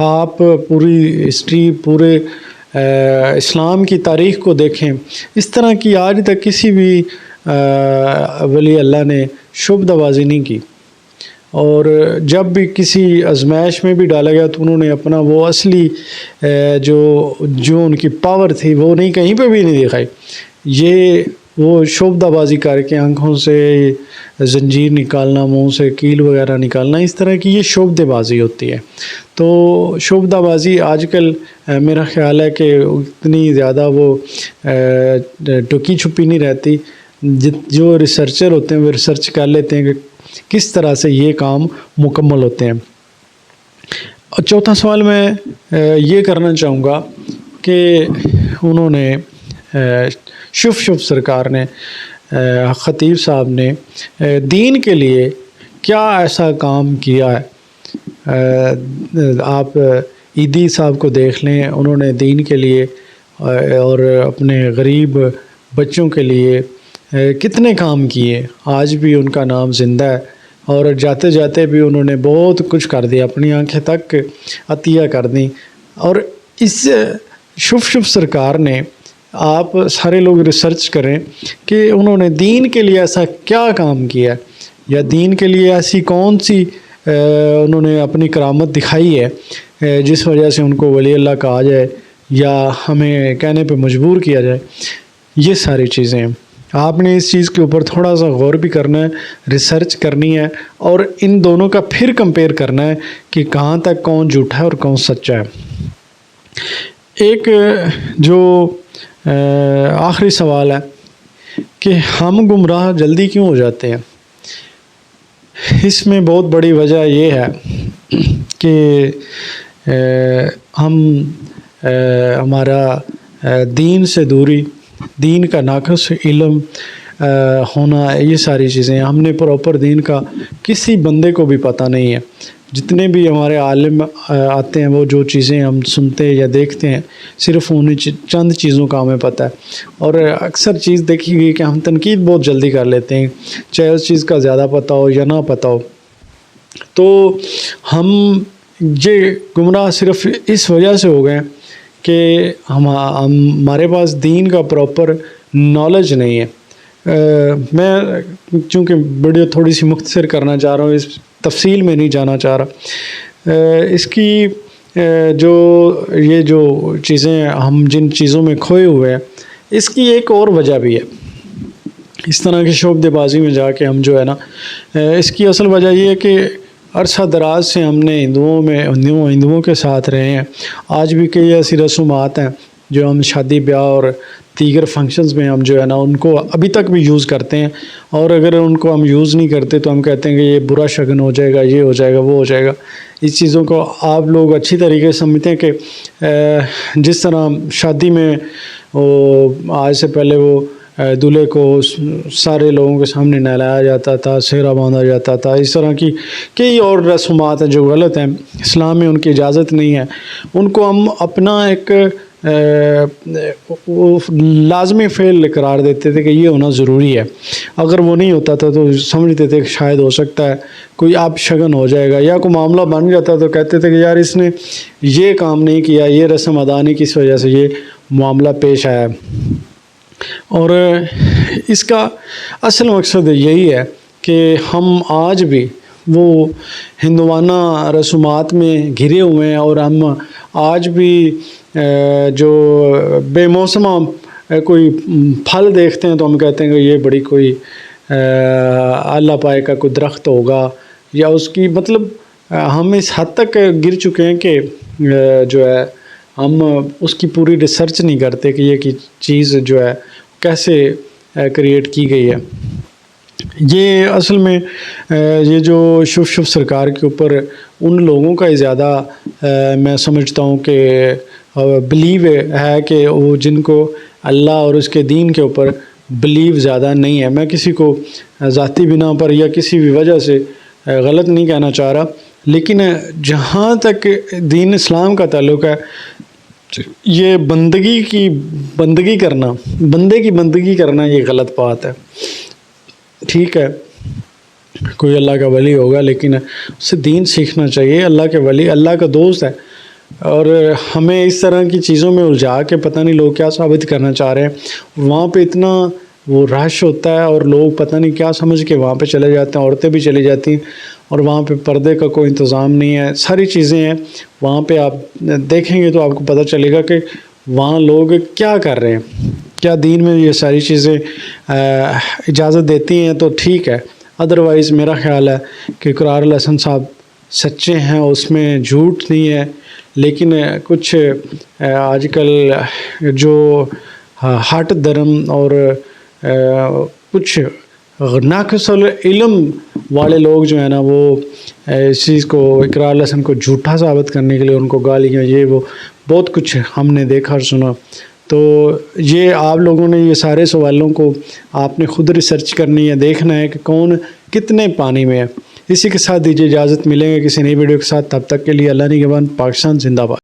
آپ پوری ہسٹری، پورے اسلام کی تاریخ کو دیکھیں، اس طرح کی آج تک کسی بھی ولی اللہ نے شعبدہ بازی نہیں کی، اور جب بھی کسی آزمائش میں بھی ڈالا گیا تو انہوں نے اپنا وہ اصلی جو ان کی پاور تھی وہ نہیں، کہیں پہ بھی نہیں دکھائی۔ یہ وہ شعبدہ بازی کر کے آنکھوں سے زنجیر نکالنا، منہ سے کیل وغیرہ نکالنا، اس طرح کی یہ شعبدہ بازی ہوتی ہے۔ تو شعبدہ بازی آج کل میرا خیال ہے کہ اتنی زیادہ وہ ٹکی چھپی نہیں رہتی۔ جو ریسرچر ہوتے ہیں وہ ریسرچ کر لیتے ہیں کہ کس طرح سے یہ کام مکمل ہوتے ہیں۔ اور چوتھا سوال میں یہ کرنا چاہوں گا کہ انہوں نے شف سرکار نے، خطیب صاحب نے دین کے لیے کیا ایسا کام کیا ہے۔ آپ عیدی صاحب کو دیکھ لیں، انہوں نے دین کے لیے اور اپنے غریب بچوں کے لیے کتنے کام کیے، آج بھی ان کا نام زندہ ہے، اور جاتے جاتے بھی انہوں نے بہت کچھ کر دیا، اپنی آنکھیں تک عطیہ کر دیں۔ اور اس شف سرکار نے، آپ سارے لوگ ریسرچ کریں کہ انہوں نے دین کے لیے ایسا کیا کام کیا، یا دین کے لیے ایسی کون سی انہوں نے اپنی کرامت دکھائی ہے جس وجہ سے ان کو ولی اللہ کہا جائے یا ہمیں کہنے پہ مجبور کیا جائے۔ یہ ساری چیزیں ہیں، آپ نے اس چیز کے اوپر تھوڑا سا غور بھی کرنا ہے، ریسرچ کرنی ہے، اور ان دونوں کا پھر کمپیئر کرنا ہے کہ کہاں تک کون جھوٹا ہے اور کون سچا ہے۔ ایک جو آخری سوال ہے کہ ہم گمراہ جلدی کیوں ہو جاتے ہیں، اس میں بہت بڑی وجہ یہ ہے کہ ہمارا دین سے دوری، دین کا ناقص علم ہونا، یہ ساری چیزیں ہم نے پراپر دین کا کسی بندے کو بھی پتہ نہیں ہے۔ جتنے بھی ہمارے عالم آتے ہیں، وہ جو چیزیں ہم سنتے یا دیکھتے ہیں صرف انہیں چند چیزوں کا ہمیں پتہ ہے، اور اکثر چیز دیکھی گئی کہ ہم تنقید بہت جلدی کر لیتے ہیں، چاہے اس چیز کا زیادہ پتہ ہو یا نہ پتہ ہو۔ تو ہم یہ گمراہ صرف اس وجہ سے ہو گئے کہ ہمارے پاس دین کا پراپر نالج نہیں ہے۔ میں چونکہ ویڈیو تھوڑی سی مختصر کرنا چاہ رہا ہوں، اس تفصیل میں نہیں جانا چاہ رہا۔ اس کی یہ جو چیزیں ہم جن چیزوں میں کھوئے ہوئے ہیں، اس کی ایک اور وجہ بھی ہے۔ اس طرح کی شعبدہ بازی میں جا کے ہم جو ہے نا، اس کی اصل وجہ یہ ہے کہ عرصہ دراز سے ہم نے ہندوؤں کے ساتھ رہے ہیں۔ آج بھی کئی ایسی رسومات ہیں جو ہم شادی بیاہ اور دیگر فنکشنز میں ہم جو ہے نا ان کو ابھی تک بھی یوز کرتے ہیں، اور اگر ان کو ہم یوز نہیں کرتے تو ہم کہتے ہیں کہ یہ برا شگن ہو جائے گا، یہ ہو جائے گا، وہ ہو جائے گا۔ اس چیزوں کو آپ لوگ اچھی طریقے سے سمجھتے ہیں کہ جس طرح شادی میں آج سے پہلے وہ دولہے کو سارے لوگوں کے سامنے نہلایا جاتا تھا، سہرا باندھا جاتا تھا، اس طرح کی کئی اور رسومات ہیں جو غلط ہیں، اسلام میں ان کی اجازت نہیں ہے۔ ان کو ہم اپنا ایک لازمی فعل قرار دیتے تھے کہ یہ ہونا ضروری ہے۔ اگر وہ نہیں ہوتا تھا تو سمجھتے تھے کہ شاید ہو سکتا ہے کوئی آپ شگن ہو جائے گا، یا کوئی معاملہ بن جاتا تو کہتے تھے کہ یار اس نے یہ کام نہیں کیا، یہ رسم ادا نہیں کی، اس وجہ سے یہ معاملہ پیش آیا۔ اور اس کا اصل مقصد یہی ہے کہ ہم آج بھی وہ ہندوانہ رسومات میں گھرے ہوئے ہیں، اور ہم آج بھی جو بے موسمہ کوئی پھل دیکھتے ہیں تو ہم کہتے ہیں کہ یہ بڑی کوئی اللہ پائے کا کوئی درخت ہوگا، یا اس کی مطلب ہم اس حد تک گر چکے ہیں کہ جو ہے ہم اس کی پوری ریسرچ نہیں کرتے کہ یہ چیز جو ہے کیسے کریٹ کی گئی ہے۔ یہ اصل میں یہ جو شف سرکار کے اوپر ان لوگوں کا ہی زیادہ میں سمجھتا ہوں کہ بلیو ہے کہ وہ جن کو اللہ اور اس کے دین کے اوپر بلیو زیادہ نہیں ہے۔ میں کسی کو ذاتی بنا پر یا کسی بھی وجہ سے غلط نہیں کہنا چاہ رہا، لیکن جہاں تک دین اسلام کا تعلق ہے، یہ بندے کی بندگی کرنا یہ غلط بات ہے۔ ٹھیک ہے، کوئی اللہ کا ولی ہوگا لیکن اس سے دین سیکھنا چاہیے۔ اللہ کے ولی اللہ کا دوست ہے، اور ہمیں اس طرح کی چیزوں میں الجھا کے پتہ نہیں لوگ کیا ثابت کرنا چاہ رہے ہیں. وہاں پہ اتنا وہ رش ہوتا ہے اور لوگ پتہ نہیں کیا سمجھ کے وہاں پہ چلے جاتے ہیں, عورتیں بھی چلی جاتی ہیں, اور وہاں پہ پردے کا کوئی انتظام نہیں ہے. ساری چیزیں ہیں وہاں پہ, آپ دیکھیں گے تو آپ کو پتہ چلے گا کہ وہاں لوگ کیا کر رہے ہیں. کیا دین میں یہ ساری چیزیں اجازت دیتی ہیں تو ٹھیک ہے, ادروائز میرا خیال ہے کہ اقرار الحسن صاحب سچے ہیں, اس میں جھوٹ نہیں ہے. لیکن کچھ آج کل جو ہٹ دھرم اور کچھ ناقص العلم والے لوگ جو ہیں نا, وہ اس چیز کو اقرار الحسن کو جھوٹا ثابت کرنے کے لیے ان کو گالیاں یہ وہ بہت کچھ ہم نے دیکھا اور سنا. تو یہ آپ لوگوں نے یہ سارے سوالوں کو آپ نے خود ریسرچ کرنی ہے, دیکھنا ہے کہ کون کتنے پانی میں ہے. اسی کے ساتھ دیجیے اجازت, ملیں گے کسی نئی ویڈیو کے ساتھ. تب تک کے لیے اللہ نگہبان. پاکستان زندہ باد.